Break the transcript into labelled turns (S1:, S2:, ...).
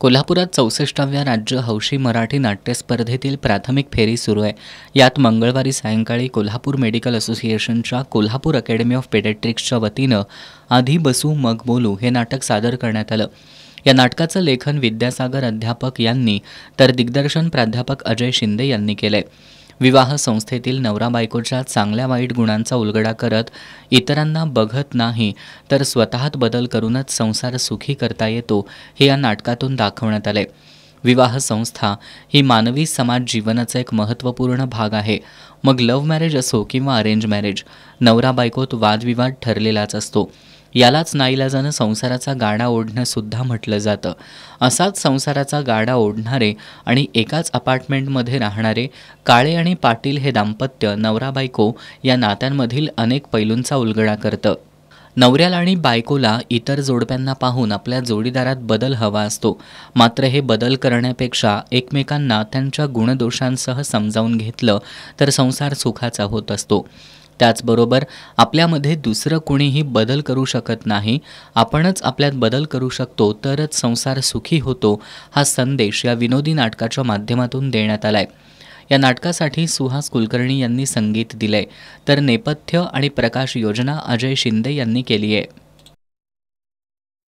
S1: कोल्हापुरात 64व्या राज्य हौशी मराठी नाट्य स्पर्धेतील प्राथमिक फेरी सुरू आहे। यात मंगळवारी सायंकाळी कोल्हापूर मेडिकल असोसिएशनच्या कोल्हापूर अकॅडमी ऑफ पेडियाट्रिक्सच्या वतीनं आधी बसू मग बोलू हे नाटक सादर करण्यात आलं। या नाटकाचं लेखन विद्यासागर अध्यापक यांनी तर दिग्दर्शन प्राध्यापक अजय शिंदे यांनी केलंय। विवाह संस्थेतील नवरा बायकोच्या चांगल्या वाईट गुणांचा उलगडा करत इतरांना बघत नाही तर स्वतःत बदल करूनच संसार सुखी करता येतो हे या नाटकातून दाखवण्यात आले। विवाह संस्था ही मानवी समाज जीवनाचा एक महत्त्वपूर्ण भाग आहे। मग लव्ह मॅरेज असो किंवा अरेंज मॅरेज, नवरा बायकोत वादविवाद ठरलेलाच असतो। यालाच नाईलाजानं संसाराचा गाडा ओढणं सुद्धा म्हटलं जातं। असाच संसाराचा गाडा ओढणारे आणि एकाच अपार्टमेंटमध्ये राहणारे काळे आणि पाटील हे दाम्पत्य नवरा बायको या नात्यांमधील अनेक पैलूंचा उलगडा करतं। नवऱ्याला आणि बायकोला इतर जोडप्यांना पाहून आपल्या जोडीदारात बदल हवा असतो, मात्र हे बदल करण्यापेक्षा एकमेकांना त्यांच्या गुणदोषांसह समजावून घेतलं तर संसार सुखाचा होत असतो। त्याचबरोबर आपल्यामध्ये दुसरं कोणीही बदल करू शकत नाही, आपणच आपल्यात बदल करू शकतो तरच संसार सुखी होतो हा संदेश या विनोदी नाटकाच्या माध्यमातून देण्यात आलाय। या नाटकासाठी सुहास कुलकर्णी यांनी संगीत दिलंय तर नेपथ्य आणि प्रकाश योजना अजय शिंदे यांनी केली आहे।